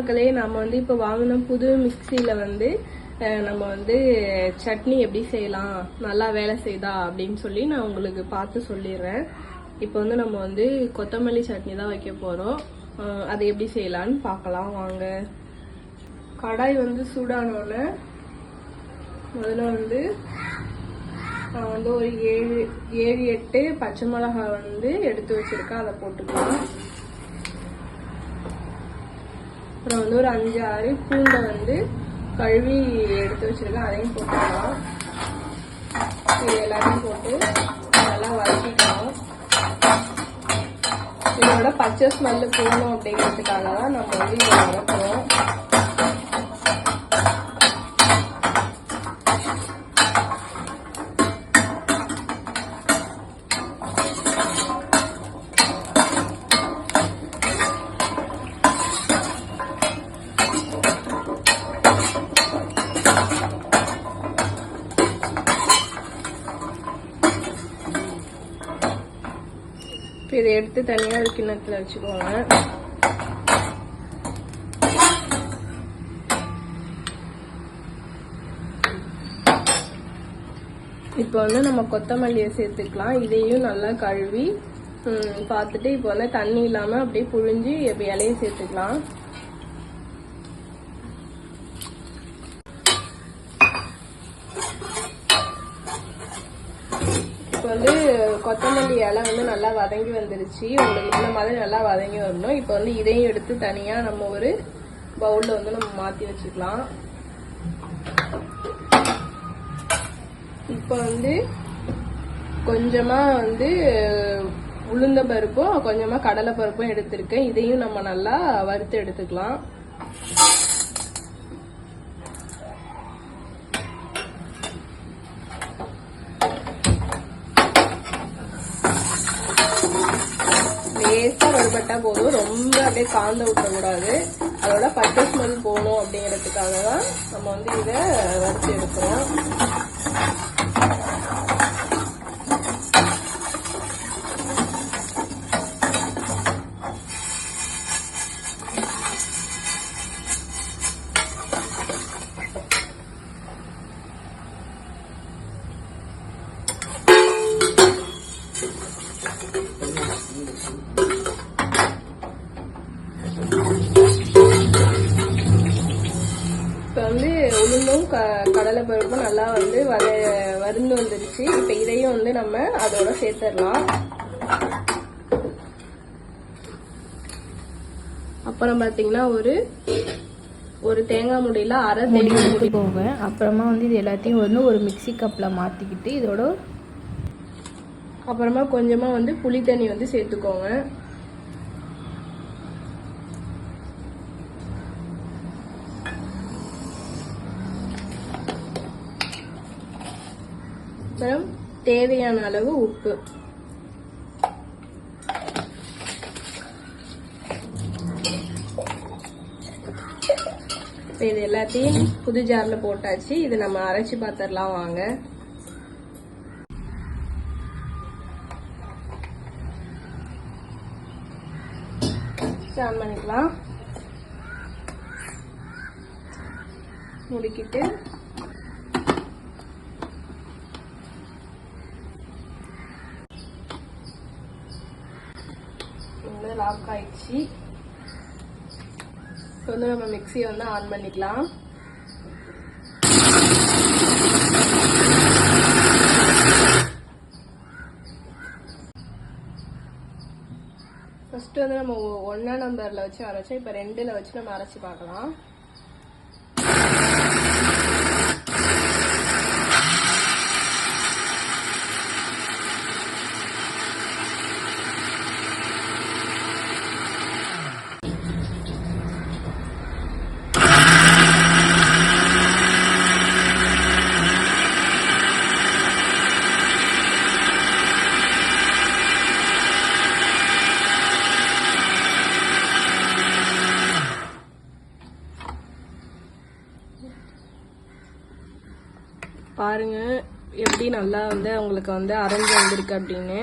மக்களே, நம்ம வந்து இப்போ வாங்கின புது மிக்சியில் வந்து நம்ம வந்து சட்னி எப்படி செய்யலாம், நல்லா வேலை செய்தா அப்படின்னு சொல்லி நான் உங்களுக்கு பார்த்து சொல்லிடுறேன். இப்போ வந்து நம்ம வந்து கொத்தமல்லி சட்னி தான் வைக்க போகிறோம். அதை எப்படி செய்யலான்னு பார்க்கலாம் வாங்க. கடாய் வந்து சூடானோடனே முதல்ல வந்து நான் வந்து ஒரு 7-8 பச்சை மிளகாய் வந்து எடுத்து வச்சிருக்கேன், அதை போட்டுக்கலாம். அப்புறம் வந்து ஒரு 5-6 பூண்டை வந்து கழுவி எடுத்து வச்சிருக்கேன், அதையும் போட்டுக்கலாம். இது எல்லாத்தையும் போட்டு நல்லா வதக்கிக்கலாம். இதோட பச்சை ஸ்மெல்லு போகணும் அப்படிங்கிறதுக்காக தான் நம்ம வந்து இதை வதக்குறோம். இதை எடுத்து தனியாக ஒரு கிண்ணத்தில் வச்சுக்கோங்க. இப்போ வந்து நம்ம கொத்தமல்லியை சேர்த்துக்கலாம். இதையும் நல்லா கழுவி பார்த்துட்டு இப்போ வந்து தண்ணி இல்லாமல் அப்படியே புழிஞ்சு இலையை சேர்த்துக்கலாம். வந்து கொத்தமல்லி இலை வந்து நல்லா வதங்கி வந்துருச்சு. உங்களுக்கு இந்த மாதிரி நல்லா வதங்கி வரணும். இப்போ வந்து இதையும் எடுத்து தனியாக நம்ம ஒரு பவுலில் வந்து நம்ம மாற்றி வச்சுக்கலாம். இப்போ வந்து கொஞ்சமாக வந்து உளுந்த பருப்பும் கொஞ்சமாக கடலை பருப்பும் எடுத்திருக்கேன். இதையும் நம்ம நல்லா வறுத்து எடுத்துக்கலாம். லேசா வறுபட்டா போதும், ரொம்ப அப்படியே காந்த விட்டக்கூடாது. அதோட பச்சை ஸ்மெல் போகணும் அப்படிங்கிறதுக்காக தான் நம்ம வந்து இதை வறுத்து எடுக்கிறோம். இப்போ வந்து உளுந்தும் கடலை பருப்பும் நல்லா வந்து வறுந்து வந்துருச்சு. இப்போ இதையும் வந்து நம்ம அதோட சேர்த்துடலாம். அப்புறம் பார்த்தீங்கன்னா ஒரு தேங்காய் முடியல அரை தேங்காய் ஊற்றிக்கோங்க. அப்புறமா வந்து இது எல்லாத்தையும் வந்து ஒரு மிக்சி கப்பில் மாற்றிக்கிட்டு இதோட அப்புறமா கொஞ்சமாக வந்து புளி தண்ணி வந்து சேர்த்துக்கோங்க. அப்புறம் தேவையான அளவு உப்பு. இப்போ இது எல்லாத்தையும் புது ஜார்ல போட்டாச்சு. இது நம்ம அரைச்சி பார்த்துடலாம் வாங்க. ஆன் பண்ணிக்கலாம். முடிக்கிட்டு லாக் ஆயிடுச்சு. இப்போ வந்து நம்ம மிக்சியை வந்து ஆன் பண்ணிக்கலாம். ஃபர்ஸ்ட் வந்து நம்ம 1ஆம் நம்பர்ல வச்சு அரைச்சோம். இப்போ 2ல வச்சு நம்ம அரைச்சி பார்க்கலாம். பாருங்க எப்படி நல்லா வந்து உங்களுக்கு வந்து அரைஞ்சு வந்திருக்கு அப்படின்னு.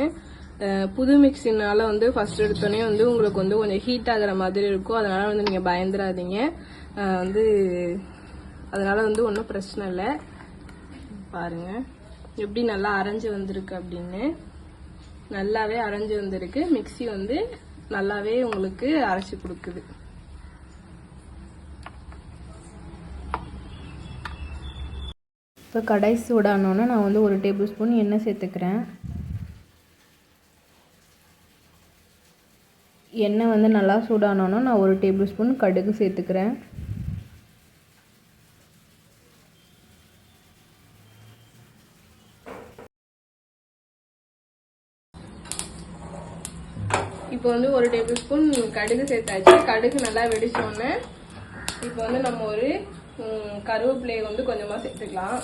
புது மிக்சினால வந்து ஃபர்ஸ்ட் எடுத்தோடனே வந்து உங்களுக்கு வந்து கொஞ்சம் ஹீட் ஆகிற மாதிரி இருக்கும். அதனால வந்து நீங்கள் பயந்துடாதீங்க. வந்து அதனால வந்து ஒன்றும் பிரச்சனை இல்லை. பாருங்க எப்படி நல்லா அரைஞ்சு வந்திருக்கு அப்படின்னு. நல்லாவே அரைஞ்சு வந்திருக்கு. மிக்சி வந்து நல்லாவே உங்களுக்கு அரைச்சி கொடுக்குது. இப்போ கடாய் சூடானோன்னா நான் வந்து 1 டேபிள் ஸ்பூன் எண்ணெய் சேர்த்துக்கிறேன். எண்ணெய் வந்து நல்லா சூடானோன்னா நான் 1 டேபிள் ஸ்பூன் கடுகு சேர்த்துக்கிறேன். இப்போ வந்து 1 டேபிள் ஸ்பூன் கடுகு சேர்த்தாச்சு. கடுகு நல்லா வெடிச்சோடனே இப்போ வந்து நம்ம ஒரு கருவேப்பிலையை வந்து கொஞ்சமாக சேர்த்துக்கலாம்.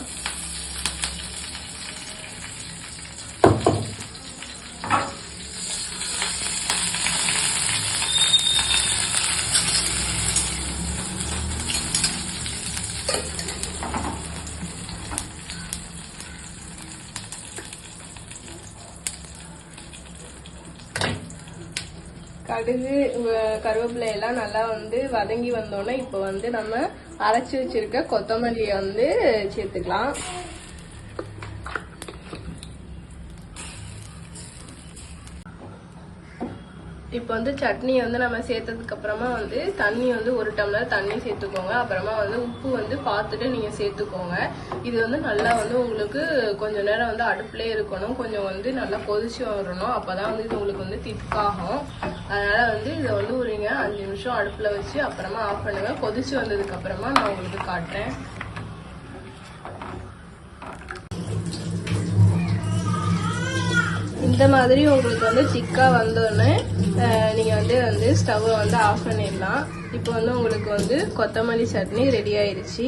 கடுகு கருவேப்பிலை எல்லாம் நல்லா வந்து வதங்கி வந்தோடனே இப்போ வந்து நம்ம அரைச்சி வச்சிருக்க கொத்தமல்லியை வந்து சேர்த்துக்கலாம். இப்போ வந்து சட்னி வந்து நம்ம சேர்த்ததுக்கு அப்புறமா வந்து தண்ணி வந்து 1 டம்ளர் தண்ணி சேர்த்துக்கோங்க. அப்புறமா வந்து உப்பு வந்து பார்த்துட்டு நீங்க சேர்த்துக்கோங்க. இது வந்து நல்லா வந்து உங்களுக்கு கொஞ்ச நேரம் வந்து அடுப்புலயே இருக்கணும். கொஞ்சம் வந்து நல்லா கொதிச்சு வரணும். அப்பதான் வந்து இது உங்களுக்கு வந்து திக்காகும். அதனால வந்து இதை வந்து நீங்க 5 நிமிஷம் அடுப்புல வச்சு அப்புறமா ஆஃப் பண்ணுங்க. கொதிச்சு வந்ததுக்கு அப்புறமா நான் உங்களுக்கு காட்டுறேன். இந்த மாதிரி உங்களுக்கு வந்து திக்கா வந்தோடனே நீங்க வந்து ஸ்டவ்வை வந்து ஆஃப் பண்ணிடலாம். இப்போ வந்து உங்களுக்கு வந்து கொத்தமல்லி சட்னி ரெடி ஆயிடுச்சு.